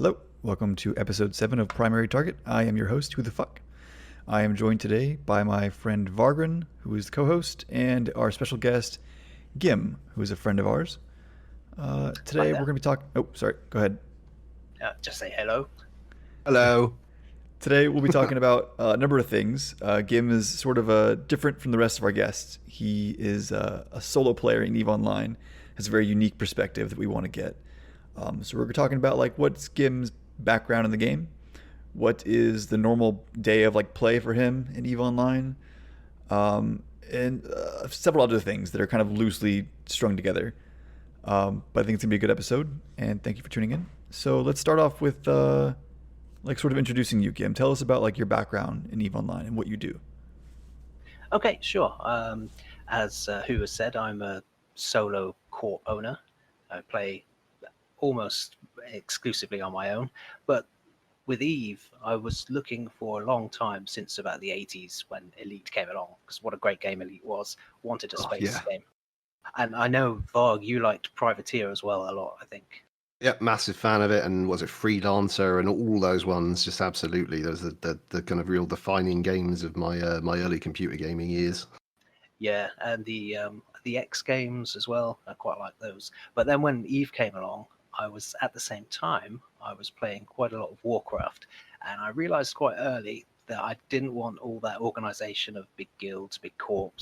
Hello, welcome to episode 7 of Primary Target. I am your host, Who the Fuck. I am joined today by my friend Vargren, who is the co-host, and our special guest, Gim, who is a friend of ours. Hi Today we're there. going to be talking... Oh, sorry, go ahead. Just say hello. Hello. Today we'll be talking about a number of things. Gim is sort of different from the rest of our guests. He is a solo player in EVE Online, has a very unique perspective that we want to get. So we're talking about what's Gim's background in the game, what is the normal day of play for him in EVE Online, and several other things that are kind of loosely strung together. But I think it's gonna be a good episode, and thank you for tuning in. So let's start off with sort of introducing you, Gim. Tell us about your background in EVE Online and what you do. Okay, sure. As Who has said, I'm a solo corp owner. I play almost exclusively on my own. But with EVE, I was looking for a long time, since about the 80s when Elite came along, because what a great game Elite was. Wanted a space game. And I know, Varg, you liked Privateer as well a lot, I think. Yep, massive fan of it. And was it Freelancer and all those ones? Just absolutely. Those are the kind of real defining games of my early computer gaming years. Yeah, and the X games as well. I quite like those. But then when EVE came along, I was at the same time I was playing quite a lot of Warcraft, and I realized quite early that I didn't want all that organization of big guilds, big corps.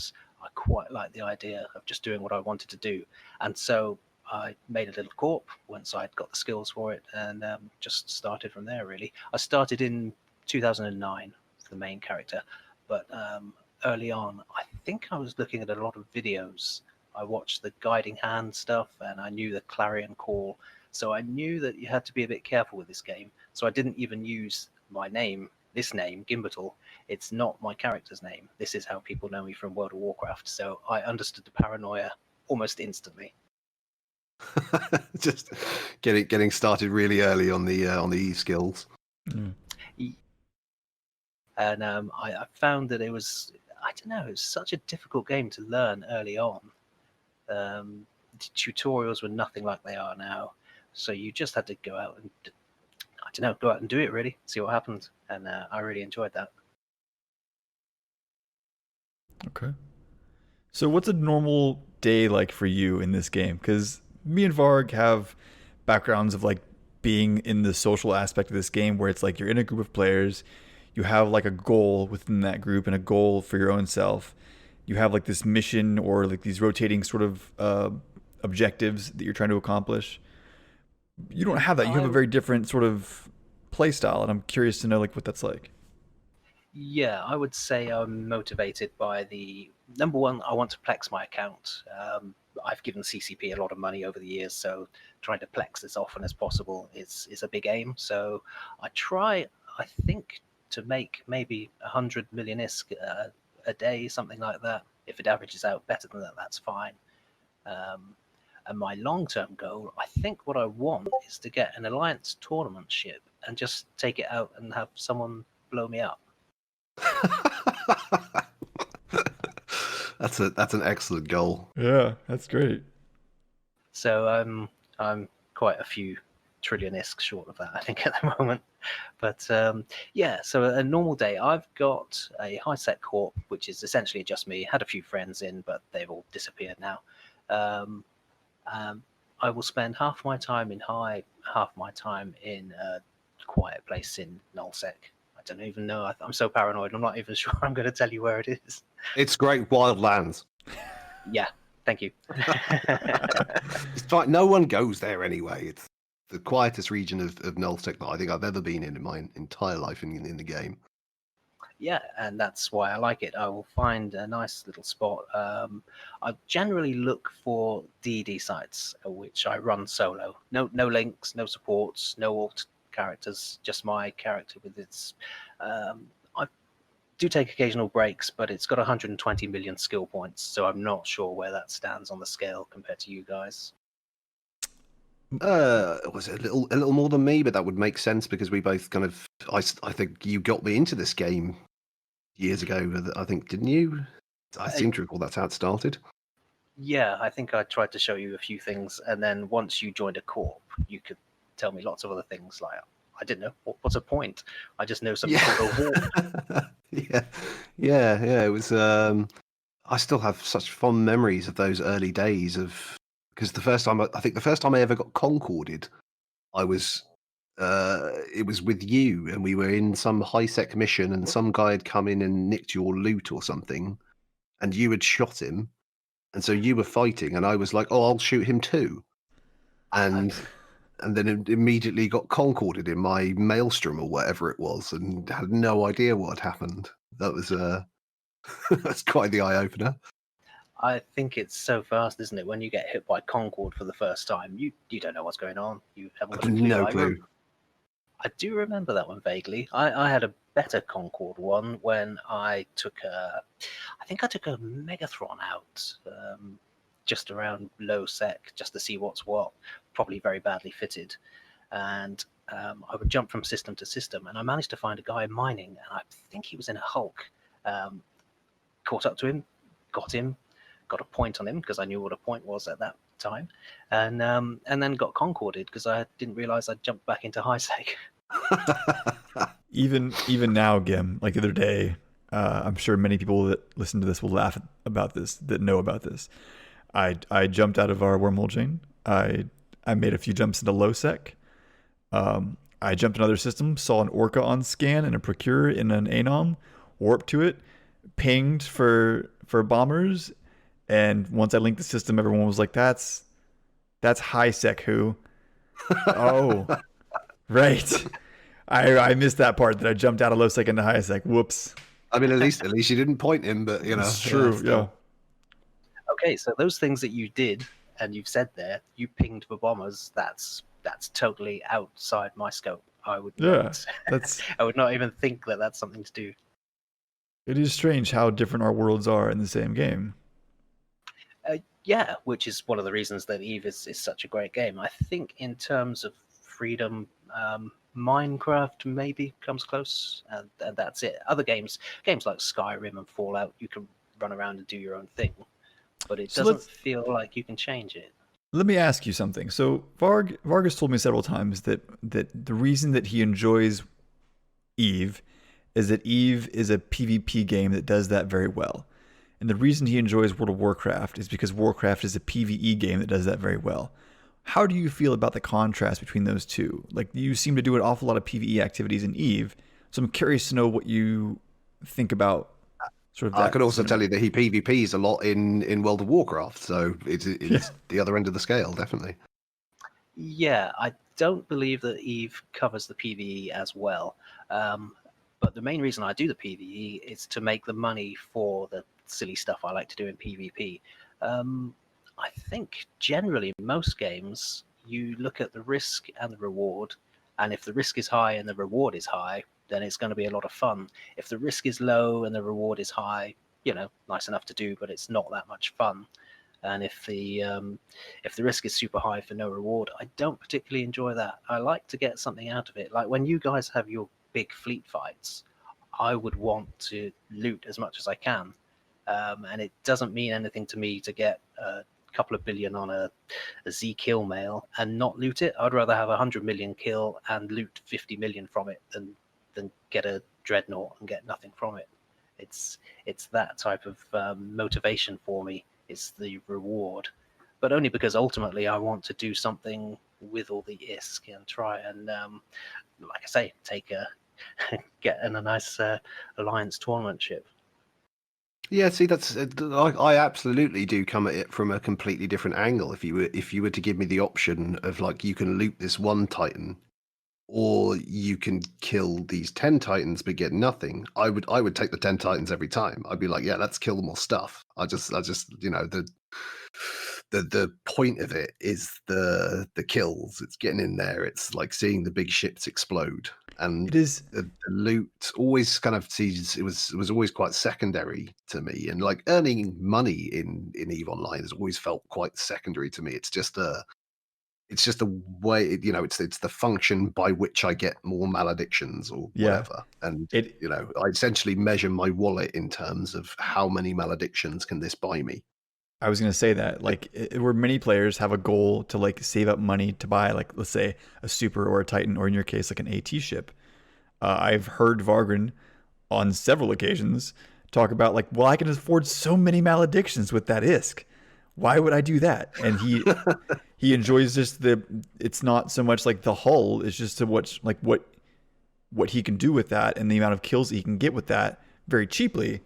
I quite like the idea of just doing what I wanted to do, and so I made a little corp once I'd got the skills for it, and just started from there. Really, I started in 2009 as the main character, but early on, I think I was looking at a lot of videos. I watched the guiding hand stuff, and I knew the clarion call. So I knew that you had to be a bit careful with this game. So I didn't even use my name, this name, Gimbertle. It's not my character's name. This is how people know me from World of Warcraft. So I understood the paranoia almost instantly. Just getting started really early on the EVE skills. Mm. And I found that it was, I don't know, it was such a difficult game to learn early on. The tutorials were nothing like they are now. So you just had to go out and, I don't know, go out and do it, really, see what happens. And I really enjoyed that. Okay. So what's a normal day like for you in this game? Because me and Varg have backgrounds of being in the social aspect of this game where it's you're in a group of players, you have a goal within that group and a goal for your own self. You have this mission or these rotating sort of objectives that you're trying to accomplish. You don't have that. You have a very different sort of play style, and I'm curious to know what that's like. Yeah, I would say I'm motivated by the number one. I want to plex my account. I've given CCP a lot of money over the years, so trying to plex as often as possible is a big aim. So I try, I think, to make maybe 100 million ISK a day, something like that. If it averages out better than that, that's fine. And my long-term goal, I think what I want is to get an Alliance tournament ship and just take it out and have someone blow me up. That's an excellent goal. Yeah, that's great. So I'm quite a few trillion ISK short of that, I think, at the moment. But yeah, so a normal day, I've got a high-sec corp, which is essentially just me. Had a few friends in, but they've all disappeared now. I will spend half my time in high, half my time in a quiet place in nullsec. I don't even know. I'm so paranoid. I'm not even sure I'm going to tell you where it is. It's Great Wildlands. Yeah, thank you. It's fine. No one goes there anyway. It's the quietest region of nullsec that I think I've ever been in my entire life in the game. Yeah, and that's why I like it. I will find a nice little spot. I generally look for DD sites, which I run solo. No links, no supports, no alt characters, just my character with its... I do take occasional breaks, but it's got 120 million skill points, so I'm not sure where that stands on the scale compared to you guys. Was it a little more than me, but that would make sense because we both kind of... I think you got me into this game years ago, I think, didn't you? I seem to recall that's how it started. Yeah, I think I tried to show you a few things, and then once you joined a corp, you could tell me lots of other things. Like, I didn't know what's a point. I just know something Yeah. called a warp. Yeah. It was. I still have such fond memories of those early days of because the first time the first time I ever got concorded, I was. It was with you, and we were in some high sec mission, and some guy had come in and nicked your loot or something, and you had shot him, and so you were fighting, and I was like, "Oh, I'll shoot him too," and then it immediately got concorded in my maelstrom or whatever it was, and had no idea what had happened. That was that's quite the eye opener. I think it's so fast, isn't it? When you get hit by Concord for the first time, you don't know what's going on. You haven't got a clue. No clue. I do remember that one vaguely. I had a better Concord one when I think I took a Megathron out just around low sec, just to see what's what, probably very badly fitted. And I would jump from system to system, and I managed to find a guy mining, and I think he was in a Hulk. Caught up to him, got a point on him because I knew what a point was at that time, and then got concorded because I didn't realize I'd jumped back into high sec. Even now, Gim, like the other day, I'm sure many people that listen to this will laugh about this, that know about this. I jumped out of our wormhole chain. I made a few jumps into low sec. I jumped another system, saw an Orca on scan and a Procure in an Anom, warped to it, pinged for bombers, and once I linked the system, everyone was like, "That's high sec who?" Oh, right. I missed that part that I jumped out of low sec into high sec. Whoops. I mean, at least you didn't point him, but you know, it's true. Yeah. Okay, so those things that you did and you've said there, you pinged for bombers. That's totally outside my scope. I would not, I would not even think that that's something to do. It is strange how different our worlds are in the same game. Yeah, which is one of the reasons that Eve is such a great game. I think in terms of freedom, Minecraft maybe comes close, and that's it. Other games like Skyrim and Fallout, you can run around and do your own thing, but it doesn't feel like you can change it. Let me ask you something. So Vargas told me several times that the reason that he enjoys Eve is that Eve is a PvP game that does that very well. And the reason he enjoys World of Warcraft is because Warcraft is a PvE game that does that very well. How do you feel about the contrast between those two? Like, you seem to do an awful lot of PvE activities in Eve, so I'm curious to know what you think about sort of that. I could also tell you that he PvPs a lot in World of Warcraft, so it's the other end of the scale, definitely. Yeah, I don't believe that Eve covers the PvE as well. But the main reason I do the PvE is to make the money for the silly stuff I like to do in PvP. I think generally most games, you look at the risk and the reward, and if the risk is high and the reward is high, then it's going to be a lot of fun. If the risk is low and the reward is high, nice enough to do, but it's not that much fun. And if the risk is super high for no reward, I don't particularly enjoy that. I like to get something out of it. Like when you guys have your big fleet fights, I would want to loot as much as I can. And it doesn't mean anything to me to get a couple of billion on a Z kill mail and not loot it. I'd rather have 100 million kill and loot 50 million from it than get a dreadnought and get nothing from it. It's that type of motivation for me. It's the reward, but only because ultimately I want to do something with all the ISK and try and, like I say, get in a nice Alliance tournament ship. Yeah, see, that's I absolutely do come at it from a completely different angle. If you were to give me the option of like you can loot this one Titan, or you can kill these 10 Titans but get nothing, I would take the 10 Titans every time. I'd be like, yeah, let's kill more stuff. I just the point of it is the kills. It's getting in there. It's like seeing the big ships explode. And it is the loot always kind of it was always quite secondary to me, and like earning money in EVE Online has always felt quite secondary to me. It's just a way, it's the function by which I get more maledictions or whatever. And I essentially measure my wallet in terms of how many maledictions can this buy me. I was gonna say that like where many players have a goal to like save up money to buy like let's say a super or a Titan or in your case like an AT ship. I've heard Vargren on several occasions talk about like, well, I can afford so many maledictions with that ISK. Why would I do that? And he enjoys just the. It's not so much like the hull. It's just to what he can do with that and the amount of kills he can get with that very cheaply,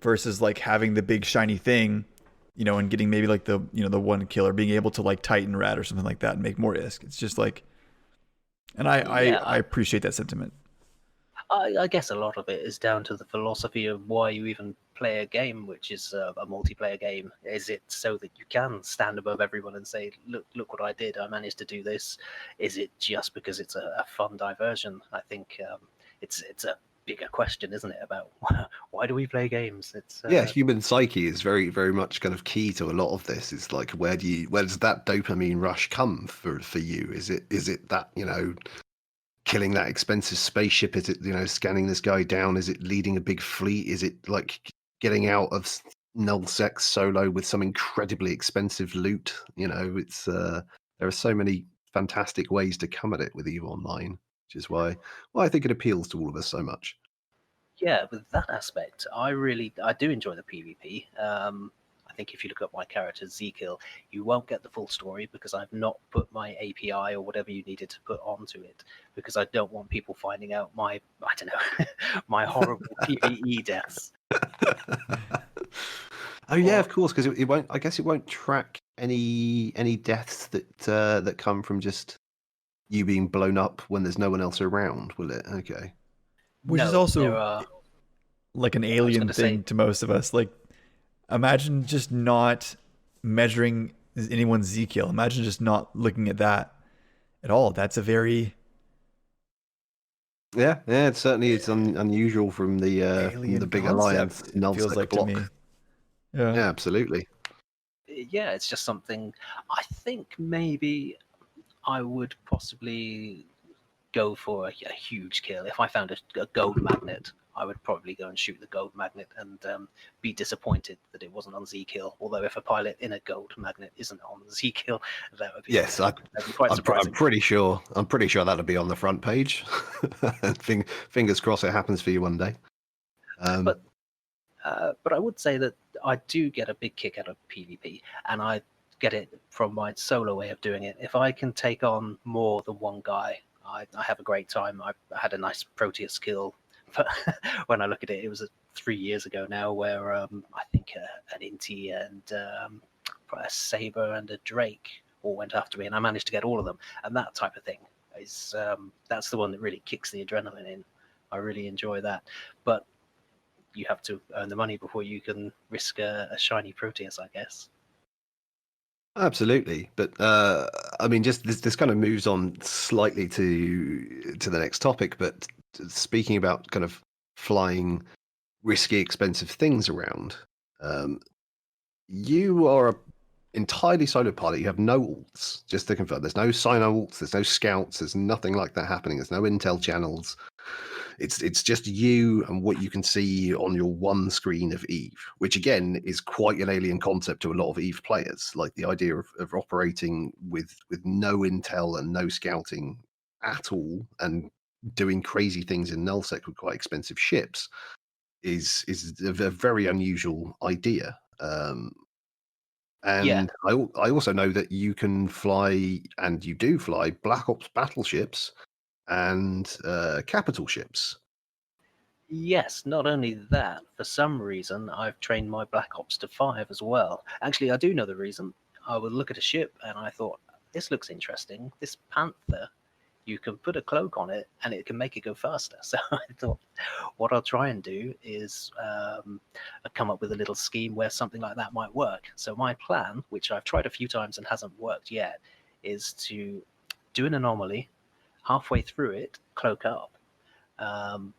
versus like having the big shiny thing, and getting maybe like the one kill or being able to like Titan Rat or something like that and make more ISK. It's just like, and Yeah, I appreciate that sentiment. I guess a lot of it is down to the philosophy of why you even play a game, which is a multiplayer game. Is it so that you can stand above everyone and say, look what I did, I managed to do this? Is it just because it's a fun diversion? I think it's a bigger question, isn't it, about why do we play games? It's Yeah, human psyche is very, very much kind of key to a lot of this. It's like where does that dopamine rush come for you? Is it that, killing that expensive spaceship? Is it, scanning this guy down? Is it leading a big fleet? Is it like getting out of nullsec solo with some incredibly expensive loot? It's there are so many fantastic ways to come at it with EVE Online, which is why I think it appeals to all of us so much. Yeah, with that aspect, I do enjoy the PvP. I think if you look at my character Zekiel, you won't get the full story because I've not put my API or whatever you needed to put onto it, because I don't want people finding out I don't know, my horrible PvE deaths. Oh yeah, of course, because it won't. I guess it won't track any deaths that come from just you being blown up when there's no one else around, will it? Okay. Which is No, there also are. like an I was alien going to thing say, to most of us. Like, imagine just not measuring anyone's Z kill. Imagine just not looking at that at all. That's a very Yeah. It's certainly unusual from the alien big concept. alliance It feels nullsec like to block. me. Yeah. Yeah, absolutely. yeah, it's just something. I think maybe I would possibly go for a huge kill. If I found a gold magnet, I would probably go and shoot the gold magnet and be disappointed that it wasn't on Z-Kill. Although if a pilot in a gold magnet isn't on Z-Kill, that would be, Yes, that'd be quite surprising. I'm pretty sure that'll be on the front page. Fingers crossed it happens for you one day. But I would say that I do get a big kick out of PvP, and I get it from my solo way of doing it. If I can take on more than one guy, I have a great time. I had a nice Proteus kill, but when I look at it, it was 3 years ago now, where I think an Inti and a Saber and a Drake all went after me, and I managed to get all of them. And that type of thing is that's the one that really kicks the adrenaline in. I really enjoy that, but you have to earn the money before you can risk a shiny Proteus, I guess. Absolutely, but I mean, just this kind of moves on slightly to the next topic. But speaking about kind of flying risky, expensive things around, you are a entirely solo pilot. You have no alts. Just to confirm, there's no Sino alts. There's no scouts. There's nothing like that happening. There's no intel channels. It's just you and what you can see on your one screen of Eve, which again is quite an alien concept to a lot of Eve players. Like the idea of operating with no intel and no scouting at all, and doing crazy things in nullsec with quite expensive ships is a very unusual idea. Yeah, And I also know that you can fly, and you do fly, Black Ops battleships and capital ships. yes, not only that, for some reason, I've trained my Black Ops to 5 as well. Actually, I do know the reason. I would look at a ship and I thought, this looks interesting. This Panther, you can put a cloak on it and it can make it go faster. So I thought, what I'll try and do is come up with a little scheme where something like that might work. So my plan, which I've tried a few times and hasn't worked yet, is to do an anomaly, halfway through it, cloak up, and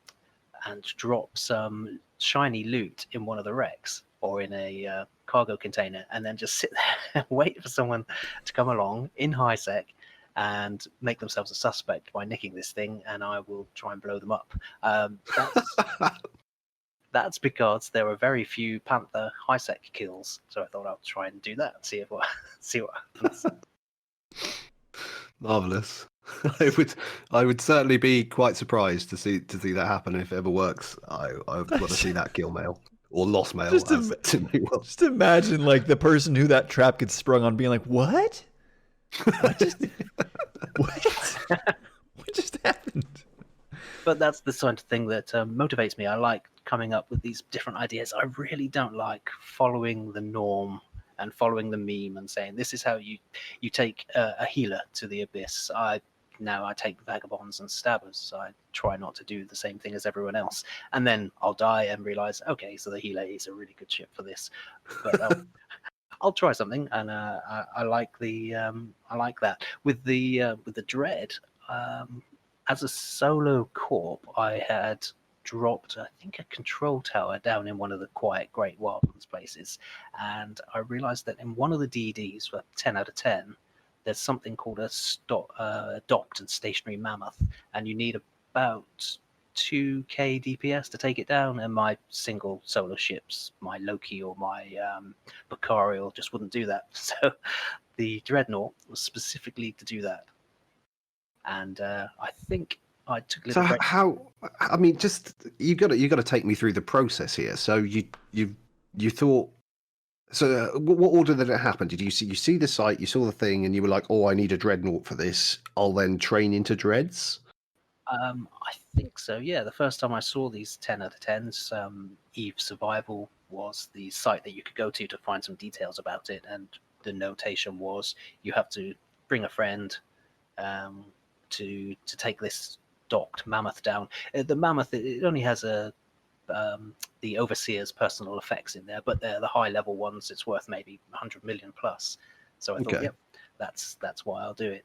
drop some shiny loot in one of the wrecks or in a cargo container, and then just sit there and wait for someone to come along in high sec and make themselves a suspect by nicking this thing, and I will try and blow them up. That's because there were very few Panther high-sec kills, so I thought I'll try and do that and see what happens. Marvelous. I would certainly be quite surprised to see that happen. If it ever works, I would want to see that kill mail or loss mail. Just imagine like the person who that trap gets sprung on being like, what? What just happened? But that's the sort of thing that motivates me. I like coming up with these different ideas. I really don't like following the norm and following the meme and saying this is how you take a healer to the abyss. I take vagabonds and stabbers. So I try not to do the same thing as everyone else, and then I'll die and realize, okay, so the healer is a really good ship for this. But I'll try something, and I like that with the Dread. As a solo corp, I had dropped, I think, a control tower down in one of the quiet Great Wildlands places, and I realized that in one of the DDs for 10 out of 10, there's something called a docked and stationary mammoth, and you need about 2k DPS to take it down, and my single solo ships, my Loki or my Bacarial, just wouldn't do that. So the Dreadnought was specifically to do that. And I think I took a little break. How? I mean, just you got to take me through the process here. So you thought. So what order did it happen? Did you see the site? You saw the thing, and you were like, "Oh, I need a dreadnought for this. I'll then train into dreads." I think so. Yeah, the first time I saw these 10 out of 10s, Eve Survival was the site that you could go to find some details about it, and the notation was you have to bring a friend to take this docked mammoth down. The mammoth, it only has the overseer's personal effects in there, but they're the high level ones. It's worth maybe 100 million plus. So I thought, yep, that's why I'll do it.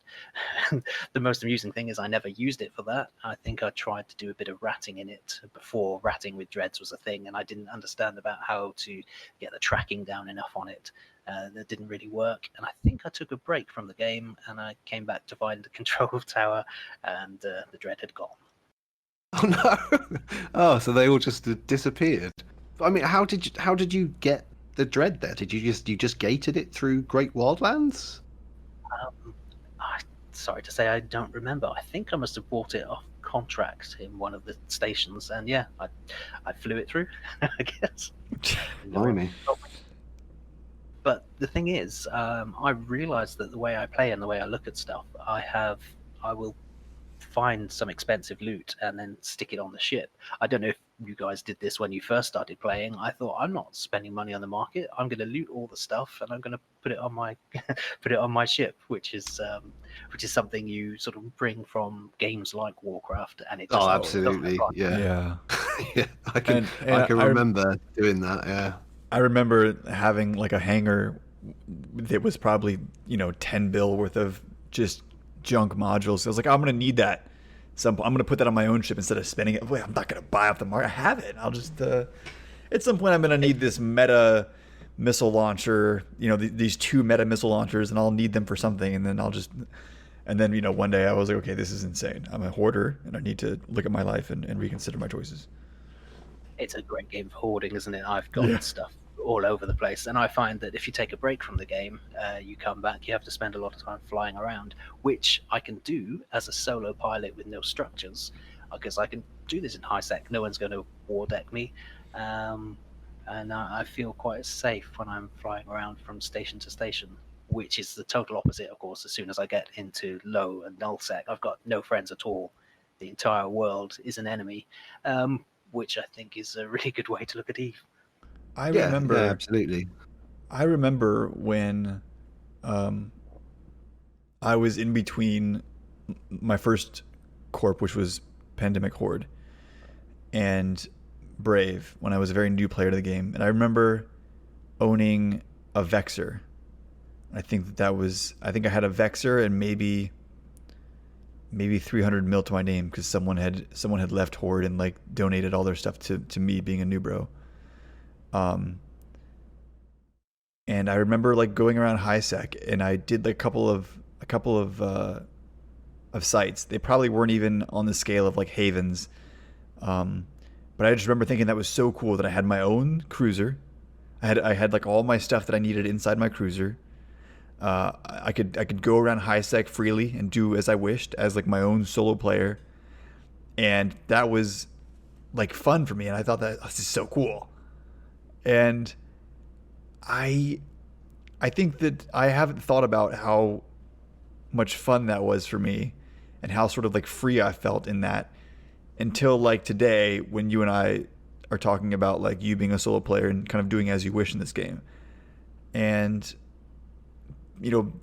The most amusing thing is I never used it for that. I think I tried to do a bit of ratting in it before ratting with dreads was a thing, and I didn't understand about how to get the tracking down enough on it. That didn't really work, and I think I took a break from the game, and I came back to find the control tower, and the dread had gone. Oh no! Oh, so they all just disappeared. I mean, how did you get the dread there? Did you just gated it through Great Wildlands? Sorry to say, I don't remember. I think I must have bought it off contract in one of the stations, and yeah, I flew it through. I guess. Blimey. But the thing is, I realized that the way I play and the way I look at stuff, I will find some expensive loot and then stick it on the ship. I don't know if you guys did this when you first started playing. I thought, I'm not spending money on the market. I'm going to loot all the stuff and I'm going to put it on my ship, which is something you sort of bring from games like Warcraft. And it just absolutely, yeah. Yeah, I can remember doing that. Yeah, I remember having like a hangar that was probably 10 bill worth of just junk modules. I was like, I'm gonna need that. I'm gonna put that on my own ship instead of spending it. Wait, I'm not gonna buy off the market. I have it. I'll just at some point I'm gonna need this meta missile launcher. These 2 meta missile launchers, and I'll need them for something. And then one day I was like, okay, this is insane. I'm a hoarder, and I need to look at my life and reconsider my choices. It's a great game for hoarding, isn't it? I've got stuff all over the place, and I find that if you take a break from the game, you come back, you have to spend a lot of time flying around, which I can do as a solo pilot with no structures, because I can do this in high sec. No one's going to war deck me, and I feel quite safe when I'm flying around from station to station, which is the total opposite, of course. As soon as I get into low and null sec, I've got no friends at all. The entire world is an enemy, which I think is a really good way to look at Eve. I remember absolutely. I remember when I was in between my first corp, which was Pandemic Horde, and Brave, when I was a very new player to the game. And I remember owning a Vexor. I think I had a Vexor and maybe 300 mil to my name, because someone had left Horde and like donated all their stuff to me, being a new bro. And I remember like going around high sec, and I did like a couple of sites. They probably weren't even on the scale of like Havens, But I just remember thinking that was so cool that I had my own cruiser. I had like all my stuff that I needed inside my cruiser. I could go around high sec freely and do as I wished as like my own solo player, and that was like fun for me. And I thought that this is so cool. And I I think that I haven't thought about how much fun that was for me and how sort of like free I felt in that until like today when you and I are talking about like you being a solo player and kind of doing as you wish in this game. And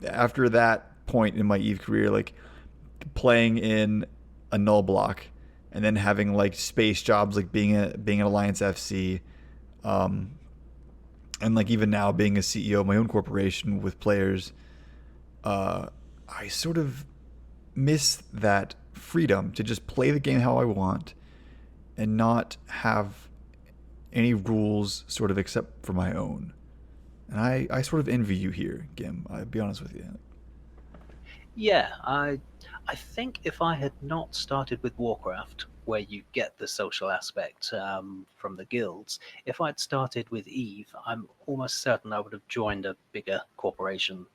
after that point in my Eve career, like playing in a null block and then having like space jobs like being an Alliance FC, um, and like even now being a CEO of my own corporation with players, uh, I sort of miss that freedom to just play the game how I want and not have any rules sort of except for my own. And I sort of envy you here, Gim. I'll be honest with you. Yeah, I think if I had not started with Warcraft, where you get the social aspect from the guilds, if I'd started with Eve, I'm almost certain I would have joined a bigger corporation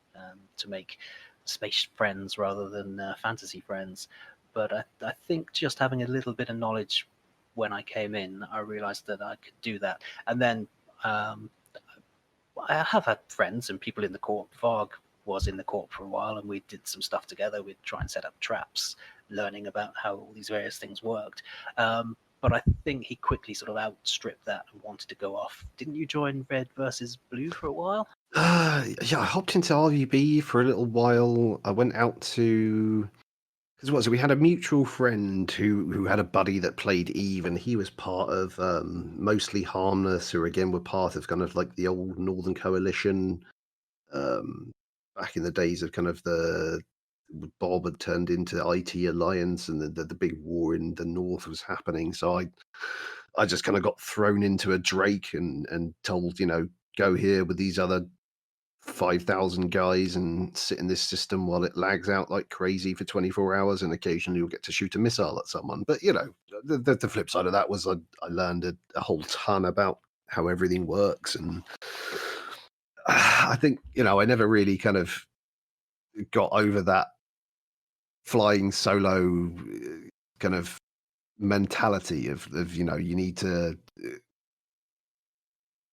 to make space friends rather than fantasy friends. But I think just having a little bit of knowledge when I came in, I realized that I could do that. And then um, I have had friends and people in the corp. Varg was in the corp for a while, and we did some stuff together. We'd try and set up traps, learning about how all these various things worked. But I think he quickly sort of outstripped that and wanted to go off. Didn't you join Red versus Blue for a while? Yeah, I hopped into RVB for a little while. I went out to because what? So we had a mutual friend who had a buddy that played Eve, and he was part of Mostly Harmless, who again were part of kind of like the old Northern Coalition um, back in the days of kind of the Bob had turned into IT Alliance, and the big war in the North was happening. So I just kind of got thrown into a Drake and told, go here with these other 5,000 guys and sit in this system while it lags out like crazy for 24 hours, and occasionally you'll get to shoot a missile at someone. But the flip side of that was I learned a whole ton about how everything works, and I think I never really kind of got over that flying solo kind of mentality of you need to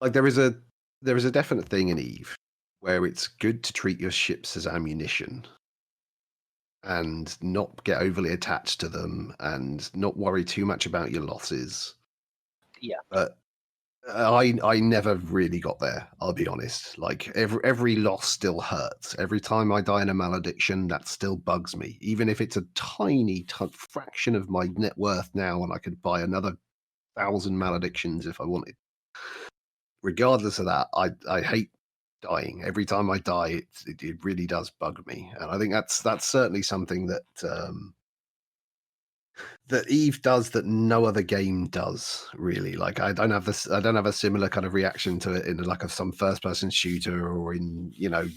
like there is a definite thing in Eve where it's good to treat your ships as ammunition and not get overly attached to them and not worry too much about your losses. Yeah. But I never really got there. I'll be honest. Like every loss still hurts. Every time I die in a malediction, that still bugs me. Even if it's a tiny fraction of my net worth now, and I could buy another 1,000 maledictions if I wanted. Regardless of that, I hate dying. Every time I die, it really does bug me, and I think that's certainly something that that Eve does that no other game does really. Like I don't have a similar kind of reaction to it in like some first person shooter or in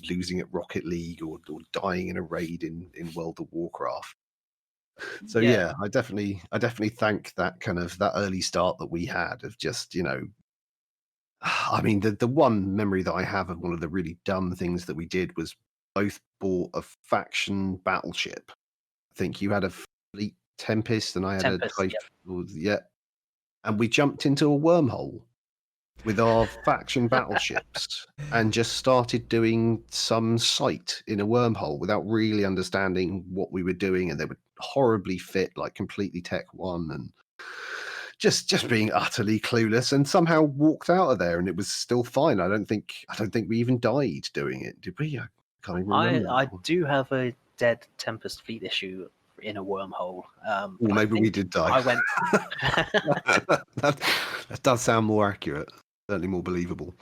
losing at Rocket League or dying in a raid in World of Warcraft. So yeah, I definitely thank that kind of that early start that we had of just I mean the one memory that I have of one of the really dumb things that we did was both bought a faction battleship. I think you had a Fleet Tempest and I had Tempest, a yeah, and we jumped into a wormhole with our faction battleships and just started doing some site in a wormhole without really understanding what we were doing, and they would horribly fit, like completely Tech 1 and just being utterly clueless, and somehow walked out of there and it was still fine. I don't think we even died doing it, did we? I can't even remember. I do have a dead Tempest fleet issue in a wormhole. Well, maybe we did die. I went. that does sound more accurate, certainly more believable.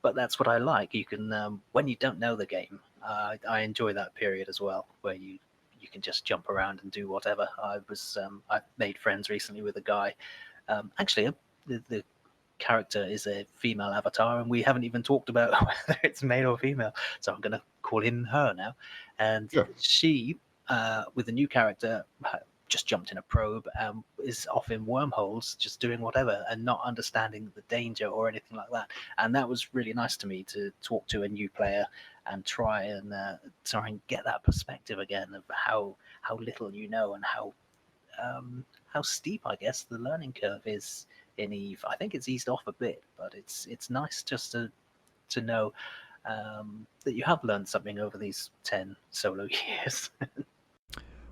But that's what I like. You can when you don't know the game. I enjoy that period as well, where you can just jump around and do whatever. I made friends recently with a guy. Actually, the character is a female avatar, and we haven't even talked about whether it's male or female. So I'm going to call him her now. And she, with the new character, just jumped in a probe and is off in wormholes, just doing whatever and not understanding the danger or anything like that. And that was really nice to me to talk to a new player and try and get that perspective again of how little you know and how steep, I guess, the learning curve is in Eve. I think it's eased off a bit, but it's nice just to know that you have learned something over these 10 solo years.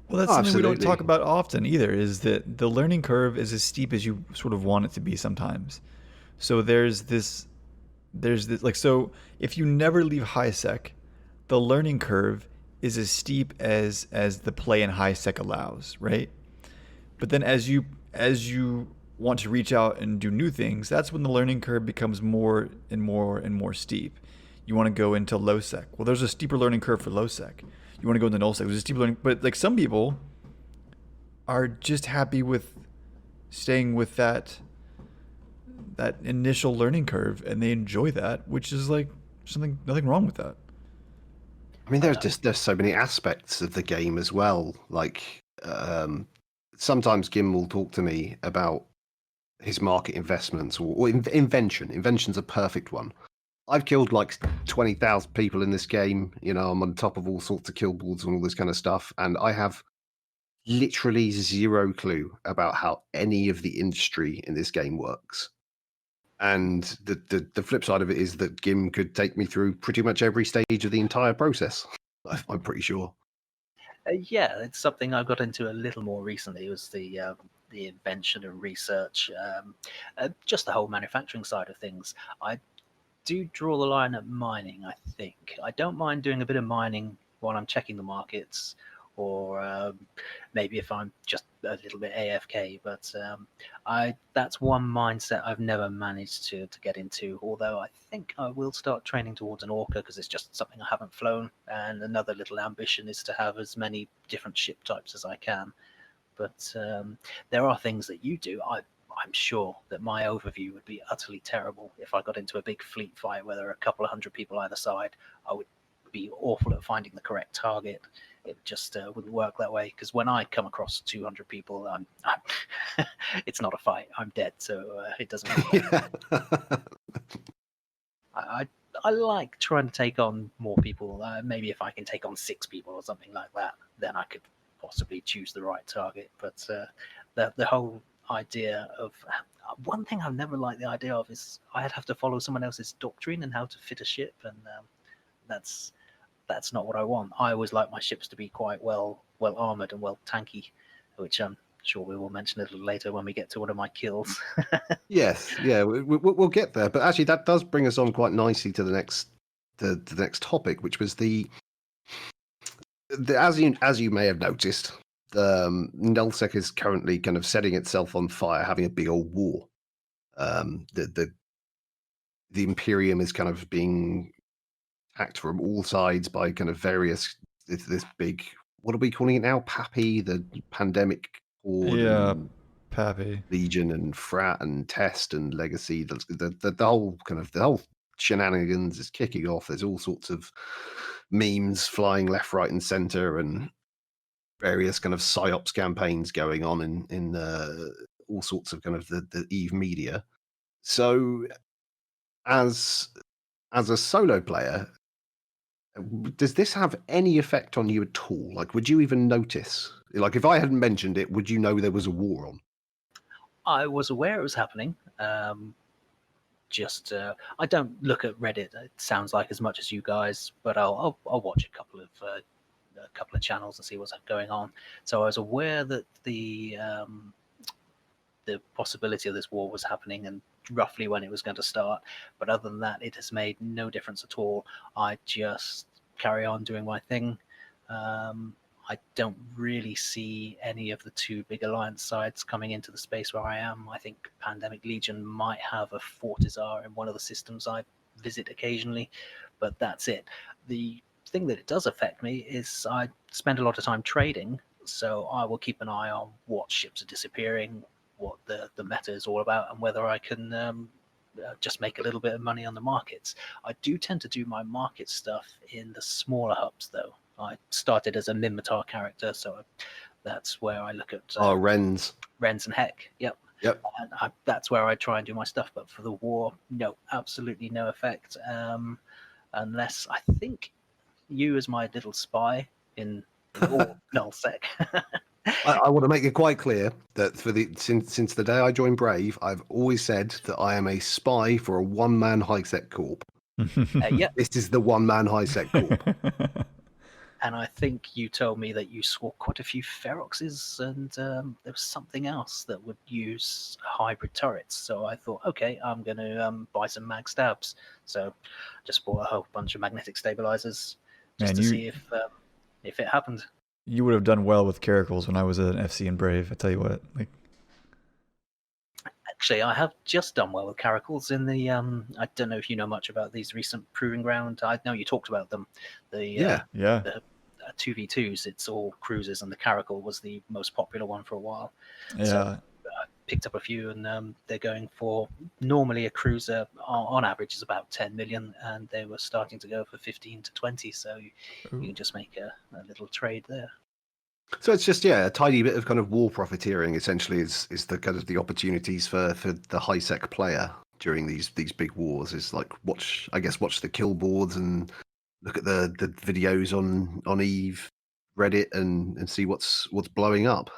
Well, that's Oh, something we don't talk absolutely. about often either, is that the learning curve is as steep as you sort of want it to be sometimes. So there's this like, so if you never leave high sec, the learning curve is as steep as the play in high sec allows, right? But then as you want to reach out and do new things, that's when the learning curve becomes more and more and more steep. You want to go into low sec. Well, there's a steeper learning curve for low sec. You want to go into null sec. There's a steeper learning, but like some people are just happy with staying with that initial learning curve and they enjoy that, which is like nothing wrong with that. I mean, there's so many aspects of the game as well. Like sometimes Gim will talk to me about his market investments or invention. Invention's a perfect one. I've killed like 20,000 people in this game. You know, I'm on top of all sorts of kill boards and all this kind of stuff, and I have literally zero clue about how any of the industry in this game works. And the flip side of it is that Gim could take me through pretty much every stage of the entire process. I'm pretty sure. Yeah, it's something I got into a little more recently. It was the invention and research, just the whole manufacturing side of things. I do draw the line at mining, I think. I don't mind doing a bit of mining while I'm checking the markets, or maybe if I'm just a little bit AFK. But that's one mindset I've never managed to get into, although I think I will start training towards an Orca because it's just something I haven't flown. And another little ambition is to have as many different ship types as I can. But there are things that you do. I'm sure that my overview would be utterly terrible if I got into a big fleet fight where there are a couple of hundred people either side. I would be awful at finding the correct target. It just wouldn't work that way, because when I come across 200 people, I'm it's not a fight. I'm dead, so it doesn't matter. Yeah. I like trying to take on more people. Maybe if I can take on 6 people or something like that, then I could possibly choose the right target. But the whole idea of one thing I've never liked the idea of is I'd have to follow someone else's doctrine and how to fit a ship, and that's not what I want. I always like my ships to be quite well armored and well tanky, which I'm sure we will mention a little later when we get to one of my kills. Yes, yeah, we'll get there. But actually, that does bring us on quite nicely to the next topic, which was the as you may have noticed, Nullsec is currently kind of setting itself on fire, having a big old war. The Imperium is kind of being attacked from all sides by kind of various this big, what are we calling it now? Pappy, the pandemic horde, Yeah, and Pappy. Legion and Frat and Test and Legacy. The whole kind of the whole shenanigans is kicking off. There's all sorts of memes flying left, right, and center, and various kind of psyops campaigns going on in all sorts of kind of the Eve media. So, as a solo player, does this have any effect on you at all? Like, would you even notice? Like, if I hadn't mentioned it, would you know there was a war on? I was aware it was happening. I don't look at Reddit. It sounds like as much as you guys, but I'll watch a couple of channels and see what's going on. So I was aware that the possibility of this war was happening and roughly when it was going to start. But other than that, it has made no difference at all. I just carry on doing my thing. I don't really see any of the 2 big alliance sides coming into the space where I am. I think Pandemic Legion might have a Fortizar in one of the systems I visit occasionally, but that's it. The thing that it does affect me is I spend a lot of time trading, so I will keep an eye on what ships are disappearing, what the meta is all about, and whether I can just make a little bit of money on the markets. I do tend to do my market stuff in the smaller hubs, though. I started as a Minmatar character, so That's where I look at Oh, Wrens. Wrens and Heck. Yep. Yep. And that's where I try and do my stuff. But for the war, no, absolutely no effect. Unless I think you as my little spy in all nullsec. I want to make it quite clear that since the day I joined Brave, I've always said that I am a spy for a one-man high-sec corp. Yep. This is the one-man high-sec corp. And I think you told me that you saw quite a few Feroxes, and there was something else that would use hybrid turrets. So I thought, okay, I'm going to buy some mag stabs. So just bought a whole bunch of magnetic stabilizers just to see if it happened. You would have done well with Caracals when I was an FC in Brave. I tell you what, like. Actually, I have just done well with Caracals in the. I don't know if you know much about these recent proving ground. I know you talked about them. The 2v2s. It's all cruisers, and the Caracal was the most popular one for a while. Yeah. So I picked up a few, and they're going for normally a cruiser on average is about 10 million, and they were starting to go for 15 to 20. So you can just make a little trade there. So it's just a tiny bit of kind of war profiteering. Essentially, is the kind of the opportunities for the high sec player during these big wars. Is like watch the kill boards and look at the videos on Eve, Reddit, and see what's blowing up.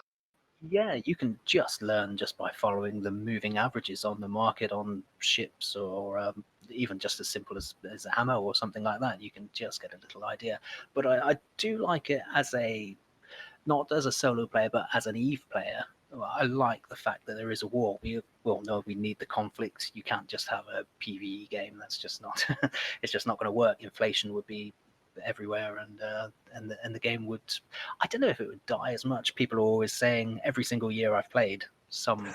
Yeah, you can just learn just by following the moving averages on the market on ships, or even just as simple as ammo or something like that. You can just get a little idea. But I do like it as not as a solo player, but as an Eve player. I like the fact that there is a war. We need the conflict. You can't just have a PvE game. That's just not. It's just not going to work. Inflation would be everywhere, and the game would. I don't know if it would die as much. People are always saying every single year I've played, someone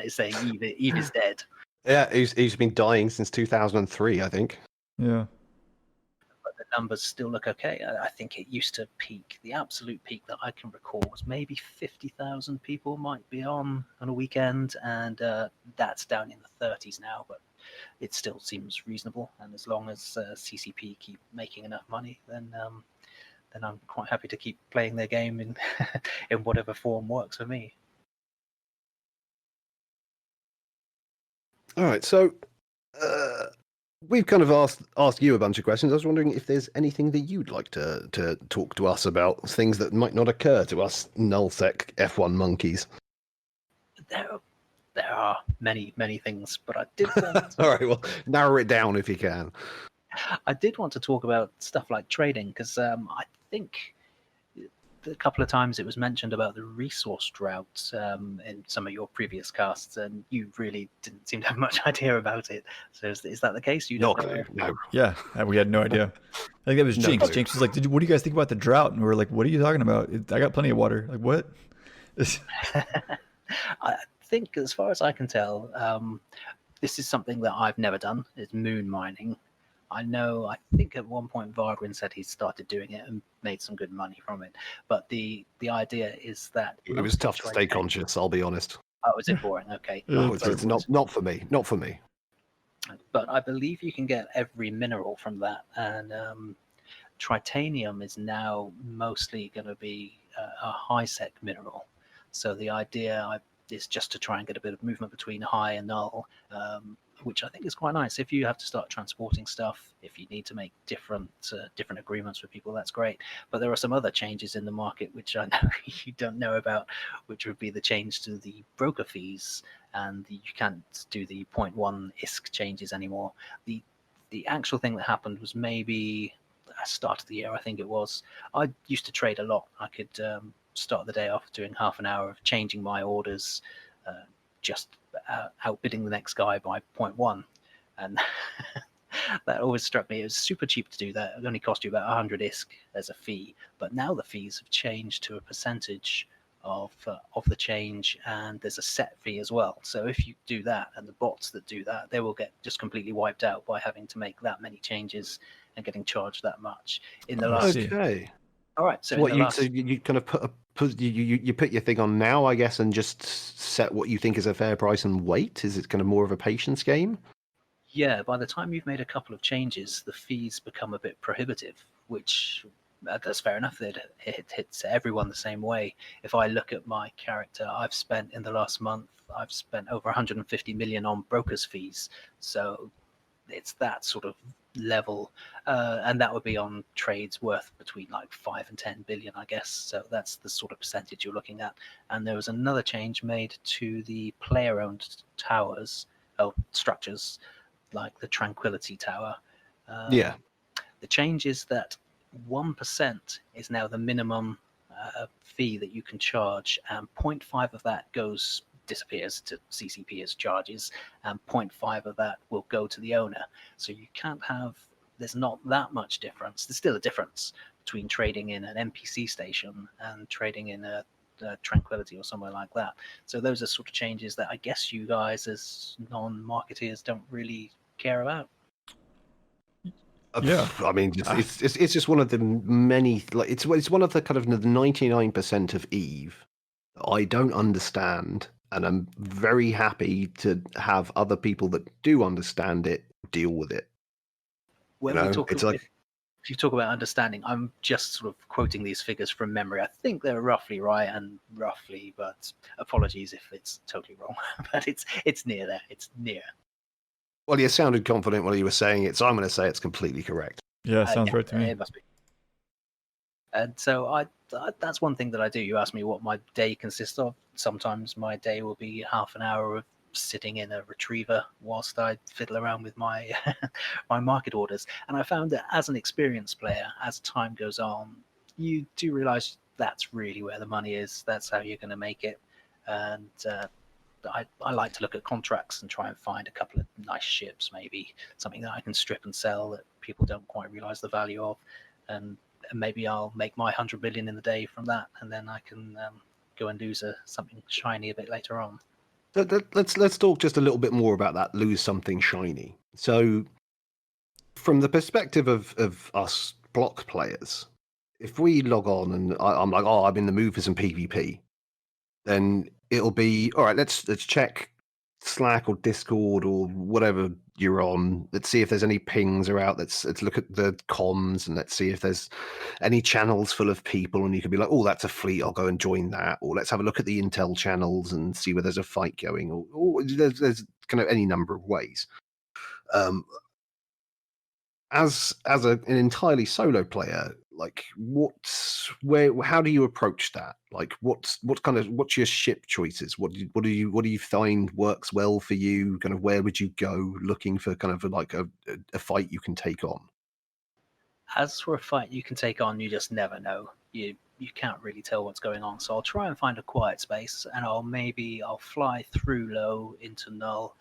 is saying Eve is dead. Yeah, he's been dying since 2003, I think. Yeah. But the numbers still look okay. I think it used to peak. The absolute peak that I can recall was maybe 50,000 people might be on a weekend, and that's down in the 30s now. But it still seems reasonable, and as long as CCP keep making enough money, then I'm quite happy to keep playing their game in in whatever form works for me. All right, so we've kind of asked you a bunch of questions. I was wondering if there's anything that you'd like to talk to us about, things that might not occur to us nullsec F1 monkeys. There are many things, but I did want All right, well, narrow it down if you can. I did want to talk about stuff like trading, because I think a couple of times it was mentioned about the resource drought in some of your previous casts, and you really didn't seem to have much idea about it. So is that the case? You No don't clue. No. Yeah, we had no idea. I think that was Jinx. clue. Jinx was like, what do you guys think about the drought? And we were like, what are you talking about? I got plenty of water. Like, what? I think, as far as I can tell, this is something that I've never done, is moon mining. I think at one point Vargrin said he started doing it and made some good money from it. But the idea is that It was tough to stay conscious, I'll be honest. Oh, is it boring? Okay. No, it's not for me. Not for me. But I believe you can get every mineral from that, and tritanium is now mostly going to be a high sec mineral. So the idea is just to try and get a bit of movement between high and null, which I think is quite nice. If you have to start transporting stuff, if you need to make different agreements with people, that's great. But there are some other changes in the market which I know you don't know about, which would be the change to the broker fees, and you can't do the 0.1 ISK changes anymore. The actual thing that happened was maybe start of the year, I think it was. I used to trade a lot. I could start the day off doing half an hour of changing my orders, just outbidding the next guy by 0.1, and that always struck me. It was super cheap to do that. It only cost you about 100 ISK as a fee, but now the fees have changed to a percentage of the change, and there's a set fee as well. So if you do that, and the bots that do that, they will get just completely wiped out by having to make that many changes and getting charged that much in the last. Okay. All right. So what you kind of put your thing on now, I guess, and just set what you think is a fair price and wait. Is it kind of more of a patience game? Yeah. By the time you've made a couple of changes, the fees become a bit prohibitive, which that's fair enough. That it hits everyone the same way. If I look at my character, I've spent in the last month, I've spent over 150 million on brokers' fees. So it's that sort of level, and that would be on trades worth between like 5 and 10 billion, I guess. So that's the sort of percentage you're looking at. And there was another change made to the player-owned towers, structures, like the Tranquility Tower. Yeah. The change is that 1% is now the minimum fee that you can charge, and 0.5 of that disappears to CCP as charges, and 0.5 of that will go to the owner. So you can't have, there's not that much difference. There's still a difference between trading in an NPC station and trading in a Tranquility or somewhere like that. So those are sort of changes that I guess you guys as non-marketeers don't really care about. Yeah. I mean, it's just one of the many, like it's one of the kind of the 99% of Eve that I don't understand, and I'm very happy to have other people that do understand it deal with it. When You we know, talk, it's like, if you talk about understanding, I'm just sort of quoting these figures from memory. I think they're roughly right, and roughly, but apologies if it's totally wrong. But it's near there. It's near. well, you sounded confident while you were saying it, so I'm going to say it's completely correct. Yeah, sounds right to me. It must be. And so that's one thing that I do. You ask me what my day consists of. Sometimes my day will be half an hour of sitting in a retriever whilst I fiddle around with my my market orders. And I found that as an experienced player, as time goes on, you do realize that's really where the money is. That's how you're going to make it. And I like to look at contracts and try and find a couple of nice ships, maybe something that I can strip and sell that people don't quite realize the value of. And maybe I'll make my 100 million in the day from that, and then I can go and lose something shiny a bit later on. Let's talk just a little bit more about that. Lose something shiny. So, from the perspective of us block players, if we log on and I'm like, oh, I'm in the mood for some PvP, then it'll be all right. Let's check Slack or Discord or whatever you're on. Let's see if there's any pings are out. Let's look at the comms and let's see if there's any channels full of people. And you could be like, oh, that's a fleet. I'll go and join that. Or let's have a look at the intel channels and see where there's a fight going. Or there's kind of any number of ways. As an entirely solo player, like how do you approach that? Like what's your ship choices? What do you find works well for you? Kind of where would you go looking for kind of like a fight you can take on? As for a fight you can take on, you just never know. You can't really tell what's going on. So I'll try and find a quiet space, and I'll fly through low into null.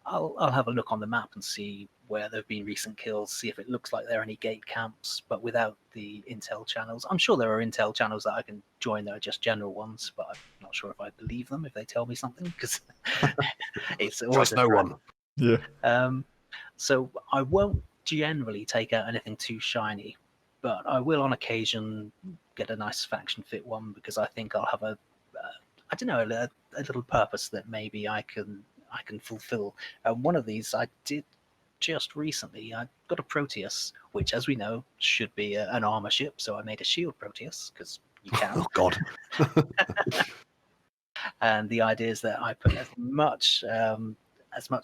I'll have a look on the map and see where there have been recent kills, see if it looks like there are any gate camps, but without the intel channels. I'm sure there are intel channels that I can join that are just general ones, but I'm not sure if I believe them if they tell me something, because it's always Trust no one. Yeah. So I won't generally take out anything too shiny, but I will on occasion get a nice faction fit one, because I think I'll have a little purpose that maybe I can fulfill. One of these I did just recently. I got a Proteus, which, as we know, should be an armor ship. So I made a shield Proteus, because you can. Oh God! And the idea is that I put as much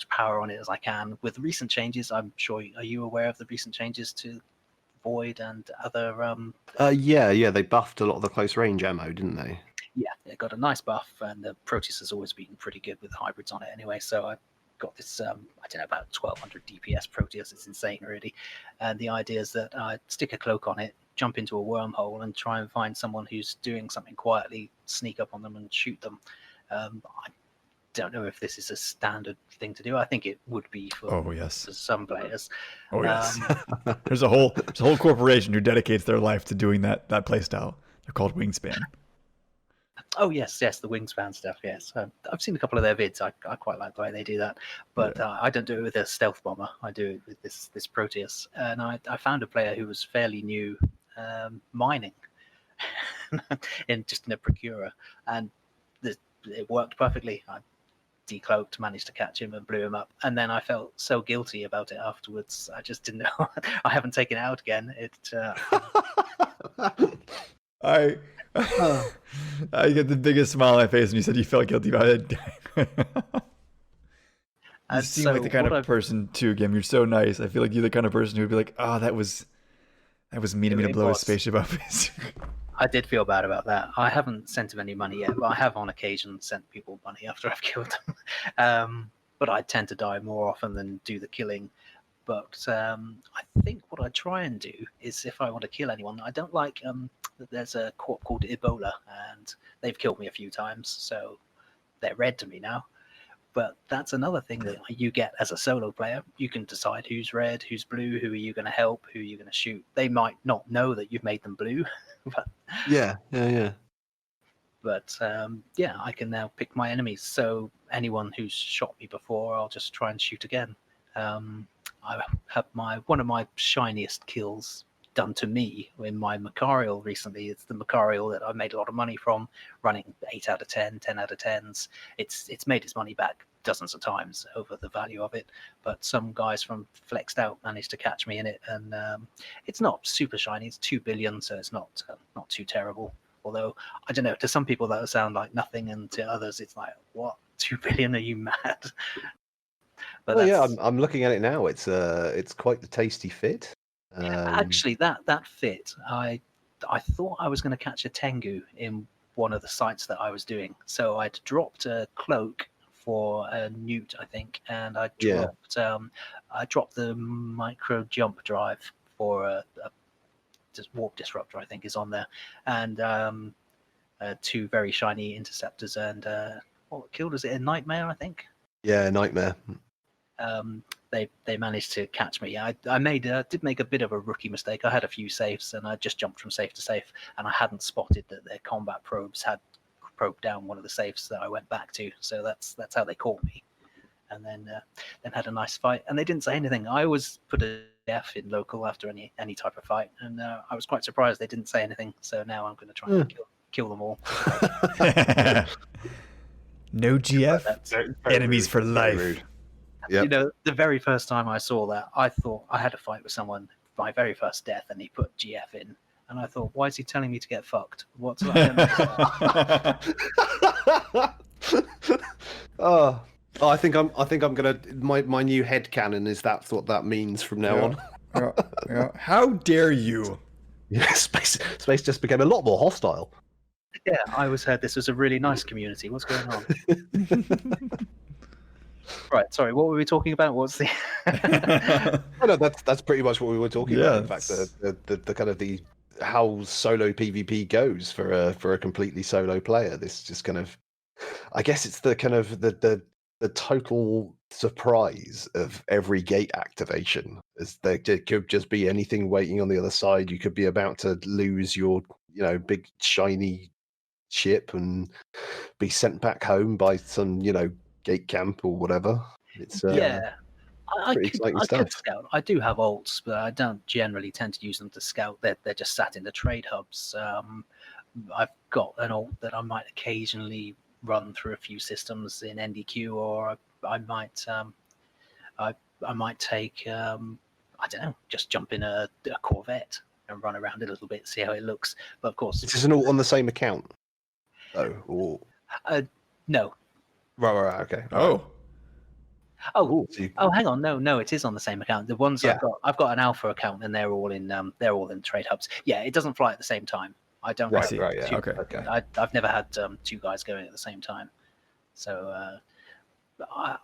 power on it as I can. With recent changes, I'm sure. Are you aware of the recent changes to Void and other? Yeah. They buffed a lot of the close range ammo, didn't they? Yeah, it got a nice buff, and the Proteus has always been pretty good with hybrids on it anyway. So I got this, I don't know, about 1200 DPS Proteus. It's insane, really. And the idea is that I stick a cloak on it, jump into a wormhole, and try and find someone who's doing something quietly, sneak up on them and shoot them. I don't know if this is a standard thing to do. I think it would be for some players. Oh yes. There's a whole corporation who dedicates their life to doing that playstyle. They're called Wingspan. Oh yes, the Wingspan stuff. Yes, I've seen a couple of their vids. I quite like the way they do that, but I don't do it with a stealth bomber. I do it with this Proteus, and I found a player who was fairly new mining in a procurer, and it worked perfectly. I decloaked, managed to catch him and blew him up. And then I felt so guilty about it afterwards. I just didn't know. I haven't taken it out again. I I get the biggest smile on my face when you said you felt guilty about it. You seem like the kind of person too, Gim. You're so nice. I feel like you're the kind of person who would be like, "Oh, that was mean of me to blow his spaceship up." I did feel bad about that. I haven't sent him any money yet, but I have on occasion sent people money after I've killed them. But I tend to die more often than do the killing. But I think what I try and do is, if I want to kill anyone, I don't like that there's a corp called Ebola, and they've killed me a few times, so they're red to me now. But that's another thing that you get as a solo player. You can decide who's red, who's blue, who are you going to help, who are you going to shoot. They might not know that you've made them blue. But, yeah. But yeah, I can now pick my enemies. So anyone who's shot me before, I'll just try and shoot again. I have one of my shiniest kills done to me in my Macarial recently. It's the Macarial that I made a lot of money from, running 8 out of 10, 10 out of 10s. It's made its money back dozens of times over the value of it. But some guys from Flexed Out managed to catch me in it, and it's not super shiny. It's 2 billion, so it's not too terrible. Although, I don't know, to some people that would sound like nothing, and to others it's like, what, 2 billion, are you mad? But well, yeah, I'm looking at it now. It's quite the tasty fit. Actually, that fit, I thought I was going to catch a Tengu in one of the sites that I was doing. So I'd dropped a cloak for a newt, I think, and I dropped the micro jump drive for a warp disruptor, I think, is on there, and 2 very shiny interceptors, and what killed, was it a nightmare, I think? Yeah, nightmare. They managed to catch me. I did make a bit of a rookie mistake. I had a few safes, and I just jumped from safe to safe, and I hadn't spotted that their combat probes had probed down one of the safes that I went back to. So that's how they caught me, and then had a nice fight. And they didn't say anything. I always put a F in local after any type of fight, and I was quite surprised they didn't say anything. So now I'm going to try and kill them all. No GF, enemies for life. Yep. You know, the very first time I saw that, I thought I had a fight with someone, my very first death, and he put GF in, and I thought, why is he telling me to get fucked? What's that? Oh, I think I'm gonna my new headcanon is that's what that means from now on. Yeah. How dare you? Yeah, space just became a lot more hostile. Yeah, I always heard this was a really nice community. What's going on? Right, sorry, what were we talking about? What's the No, that's pretty much what we were talking about. In fact, the kind of the how solo PvP goes for a completely solo player. This just kind of, I guess it's the kind of the total surprise of every gate activation. As there could just be anything waiting on the other side. You could be about to lose your big shiny ship and be sent back home by some gate camp or whatever. It's yeah. I exciting could stuff. scout. I do have ults, but I don't generally tend to use them to scout. They're just sat in the trade hubs. I've got an ult that I might occasionally run through a few systems in NDQ, or I might take I don't know, just jump in a Corvette and run around a little bit, see how it looks. But of course, This is an ult on the same account. No. Right, okay. Oh, hang on. No, it is on the same account. The ones Yeah. I've got an alpha account, and they're all in trade hubs. Yeah, it doesn't fly at the same time. I don't. Right, have yeah. two- Okay. I've never had 2 guys going at the same time, so I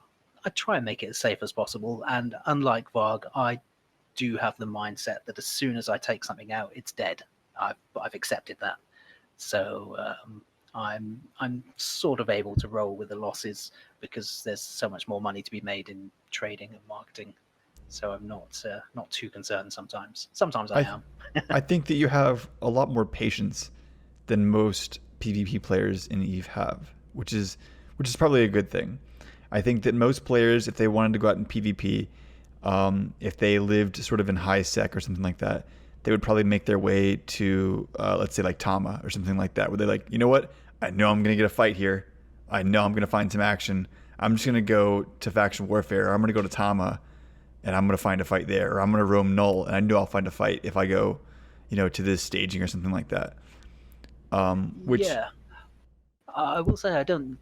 try and make it as safe as possible. And unlike Varg, I do have the mindset that as soon as I take something out, it's dead. I've accepted that. So I'm sort of able to roll with the losses because there's so much more money to be made in trading and marketing. So I'm not too concerned sometimes. Sometimes I am. I think that you have a lot more patience than most PvP players in EVE have, which is probably a good thing. I think that most players, if they wanted to go out in PvP, if they lived sort of in high sec or something like that, they would probably make their way to, let's say, like Tama or something like that, where they're like, you know what? I know I'm going to get a fight here. I know I'm going to find some action. I'm just gonna go to faction warfare, or I'm gonna go to Tama, and I'm gonna find a fight there, or I'm gonna roam Null, and I know I'll find a fight if I go, to this staging or something like that. Which Yeah, I will say I don't.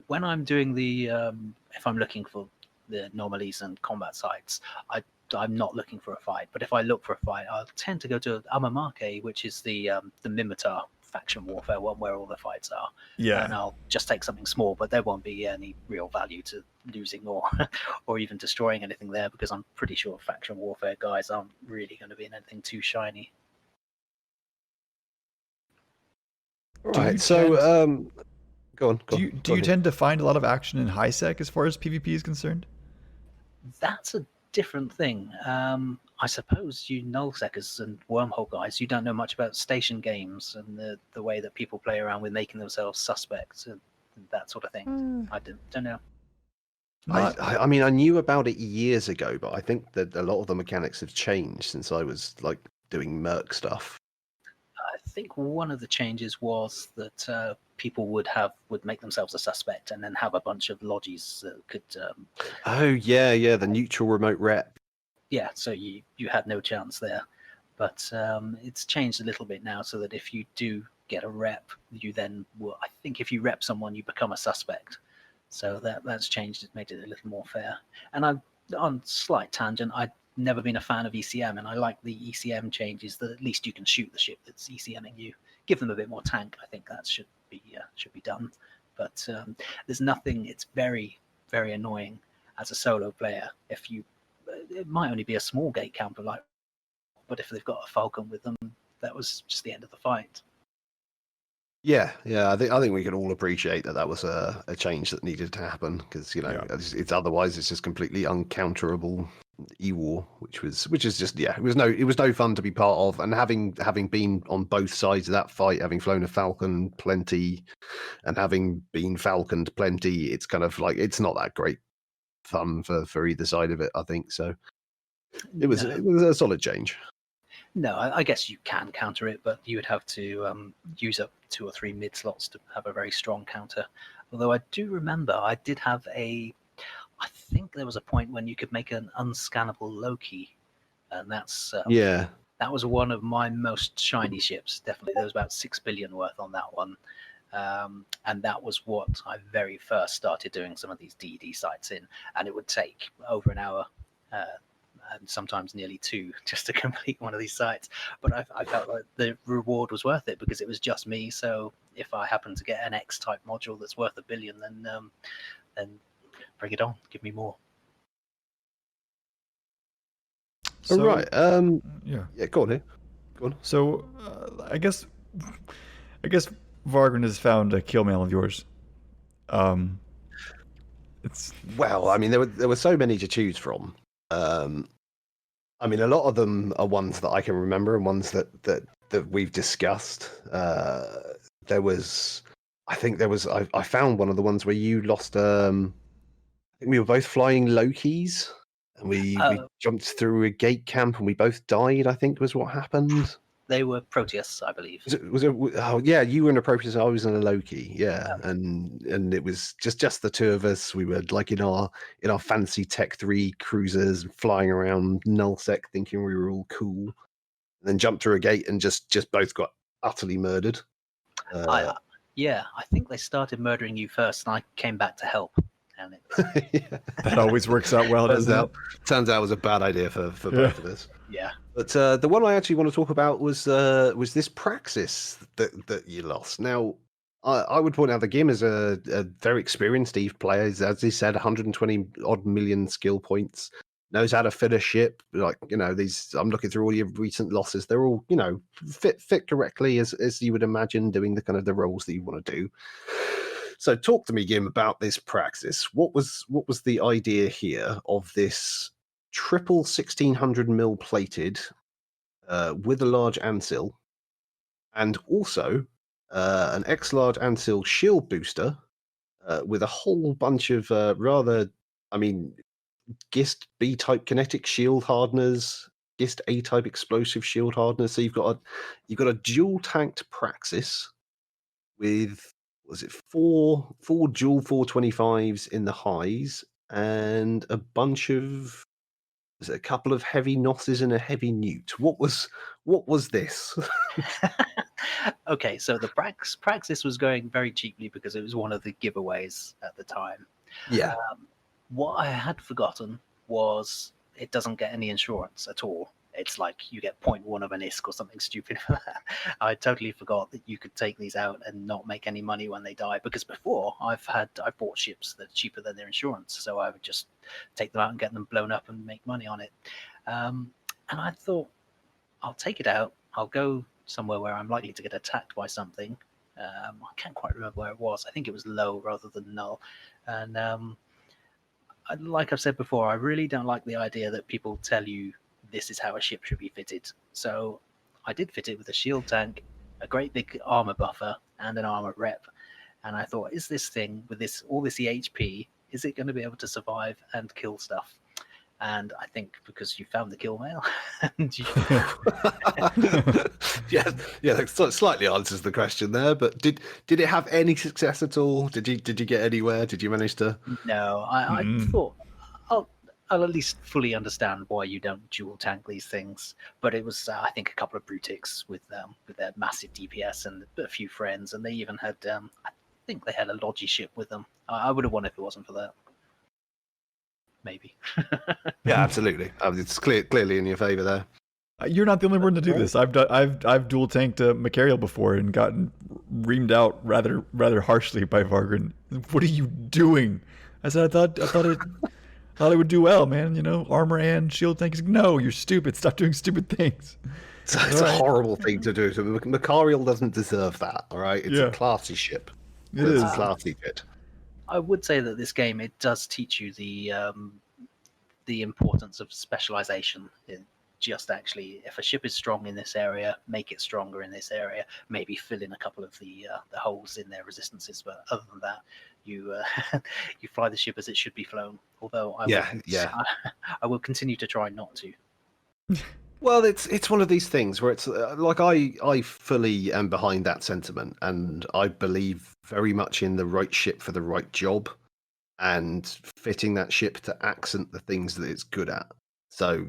When I'm doing if I'm looking for the anomalies and combat sites, I'm not looking for a fight. But if I look for a fight, I'll tend to go to Amamake, which is the Mimitar faction warfare one where all the fights are. yeah, And I'll just take something small, but there won't be any real value to losing or or even destroying anything there, because I'm pretty sure faction warfare guys aren't really going to be in anything too shiny. Right. you So, tend- go on. do you tend to find a lot of action in high sec as far as PvP is concerned? That's a different thing. I suppose you nullseekers and wormhole guys, you don't know much about station games and the way that people play around with making themselves suspects and that sort of thing. I don't know. Not, I mean, I knew about it years ago, but I think that a lot of the mechanics have changed since I was like doing merc stuff. I think one of the changes was that people would make themselves a suspect and then have a bunch of lodges that could. Oh yeah, the neutral remote rep. Yeah, so you had no chance there, but it's changed a little bit now, so that if you do get a rep, you then will. I think if you rep someone, you become a suspect. So that's changed. It made it a little more fair. And on slight tangent, I've never been a fan of ECM, and I like the ECM changes that at least you can shoot the ship that's ECMing you. Give them a bit more tank. I think that should be done. But there's nothing. It's very, very annoying as a solo player if you. It might only be a small gate camper, but if they've got a Falcon with them, that was just the end of the fight. Yeah. I think we can all appreciate that was a change that needed to happen, because it's otherwise it's just completely uncounterable E-War, which is just it was no fun to be part of. And having been on both sides of that fight, having flown a Falcon plenty, and having been Falconed plenty, it's kind of like it's not that great fun for either side of it, I think. So it was a solid change. No, I guess you can counter it, but you would have to use up 2 or 3 mid slots to have a very strong counter. Although I do remember I did have I think there was a point when you could make an unscannable Loki, and that's that was one of my most shiny ships. Definitely, there was about 6 billion worth on that one, and that was what I very first started doing some of these DD sites in, and it would take over an hour. And sometimes nearly 2 just to complete one of these sites. But I felt like the reward was worth it because it was just me. So if I happen to get an X-type module that's worth 1 billion, then bring it on. Give me more. So, all right. Yeah. Go on. So I guess Vargren has found a kill mail of yours. It's well, I mean, there were so many to choose from. I mean, a lot of them are ones that I can remember and ones that we've discussed. I found one of the ones where you lost. I think we were both flying Lokis, and we jumped through a gate camp and we both died. I think was what happened. They were Proteus, I believe. Was it? Oh yeah, you were in a Proteus. I was in a Loki. Yeah, and it was just the two of us. We were like in our fancy Tech 3 cruisers, flying around nullsec, thinking we were all cool, and then jumped through a gate and just both got utterly murdered. I think they started murdering you first, and I came back to help. And that always works out well, doesn't it? Turns out it was a bad idea for both of us. Yeah. But the one I actually want to talk about was this Praxis that you lost. Now, I would point out that Gim is a very experienced EVE player. He's, as he said, 120 odd million skill points. Knows how to fit a ship. Like, these. I'm looking through all your recent losses. They're all, fit correctly as you would imagine, doing the kind of the roles that you want to do. So talk to me, Gim, about this Praxis. What was the idea here of this triple 1600 mil plated with a large ansil, and also an X large ansil shield booster with a whole bunch of GIST B type kinetic shield hardeners, GIST A type explosive shield hardeners. So you've got a dual tanked Praxis with was it four dual 425s in the highs, and a bunch of, was it a couple of heavy nosses and a heavy newt? What was this? Okay, so the Praxis was going very cheaply because it was one of the giveaways at the time. Yeah. What I had forgotten was it doesn't get any insurance at all. It's like you get 0.1 of an ISK or something stupid for that. I totally forgot that you could take these out and not make any money when they die, because before I've bought ships that are cheaper than their insurance, so I would just take them out and get them blown up and make money on it. And I thought, I'll take it out. I'll go somewhere where I'm likely to get attacked by something. I can't quite remember where it was. I think it was low rather than null. And like I've said before, I really don't like the idea that people tell you this is how a ship should be fitted. So I did fit it with a shield tank, a great big armor buffer, and an armor rep. And I thought, is this thing with all this EHP, is it going to be able to survive and kill stuff? And I think because you found the kill mail, and yeah, that slightly answers the question there. But did it have any success at all? Did you get anywhere? Did you manage to? No, I thought I'll at least fully understand why you don't dual tank these things. But it was, I think, a couple of Brutics with their massive DPS and a few friends, and they even had, I think they had a Logi ship with them. I would have won if it wasn't for that. Maybe. Yeah, absolutely. It's clearly in your favor there. You're not the only one to do this. I've dual tanked a Macariel before and gotten reamed out rather harshly by Vargren. What are you doing? I said I thought it would do well, man. You know, armor and shield tank. He's like, no, you're stupid. Stop doing stupid things. It's a horrible thing to do. So Macariel doesn't deserve that. All right, it's a classy ship. It is a classy bit. I would say that this game, it does teach you the importance of specialization. Just actually, if a ship is strong in this area, make it stronger in this area. Maybe fill in a couple of the holes in their resistances. But other than that, you you fly the ship as it should be flown. Although I will continue to try not to. Well, it's one of these things where it's like I fully am behind that sentiment, and I believe very much in the right ship for the right job, and fitting that ship to accent the things that it's good at. So,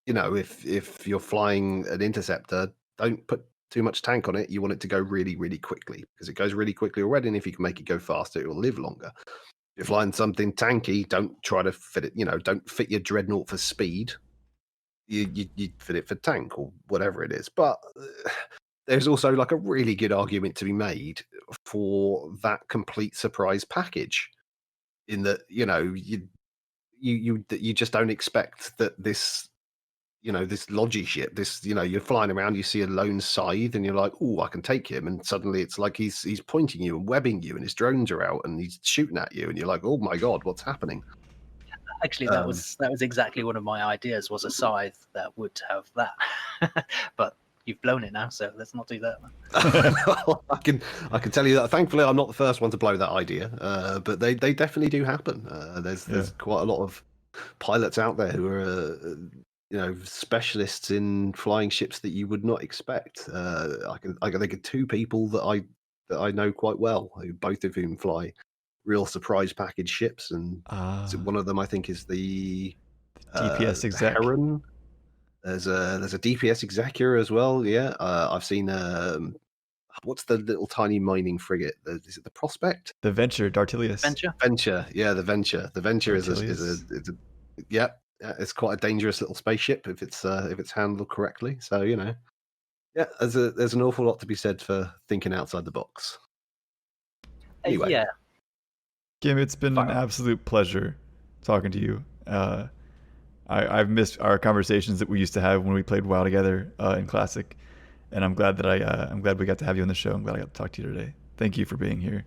you know, if you're flying an interceptor, don't put too much tank on it. You want it to go really, really quickly, because it goes really quickly already, and if you can make it go faster, it will live longer. If you're flying something tanky, don't try to fit it. You know, don't fit your dreadnought for speed. You fit it for tank or whatever it is. But there's also like a really good argument to be made for that complete surprise package, in that, you know, you just don't expect that this, you know, this Logi ship, this, you know, you're flying around, you see a lone scythe, and you're like, oh, I can take him, and suddenly it's like he's pointing you and webbing you, and his drones are out, and he's shooting at you, and you're like, oh my god, what's happening? Actually, that was exactly one of my ideas, was a scythe that would have that. But you've blown it now, so let's not do that. I can tell you that. Thankfully, I'm not the first one to blow that idea, but they definitely do happen. There's quite a lot of pilots out there who are you know, specialists in flying ships that you would not expect. I can think of two people that I know quite well, both of whom fly real surprise package ships, and one of them I think is the DPS exec. Heron. There's a DPS executor as well. Yeah, I've seen what's the little tiny mining frigate? Is it the Prospect? The Venture, Dartilius. Venture. Yeah, the Venture. The Venture is a yeah. It's quite a dangerous little spaceship if it's handled correctly. So, you know, yeah, there's an awful lot to be said for thinking outside the box. Anyway. Yeah. Kim, it's been an absolute pleasure talking to you. I've missed our conversations that we used to have when we played WoW together in Classic, and I'm glad that we got to have you on the show. I'm glad I got to talk to you today. Thank you for being here.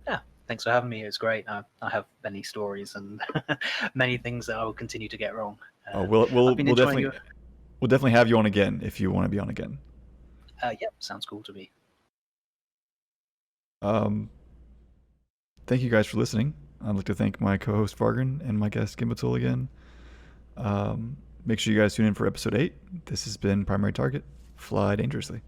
Yeah, thanks for having me. It was great. I have many stories and many things that I will continue to get wrong. We'll definitely have you on again if you want to be on again. Yep, sounds cool to me. Thank you guys for listening. I'd like to thank my co-host Vargren and my guest Gimbatul again. Make sure you guys tune in for episode 8. This has been Primary Target. Fly dangerously.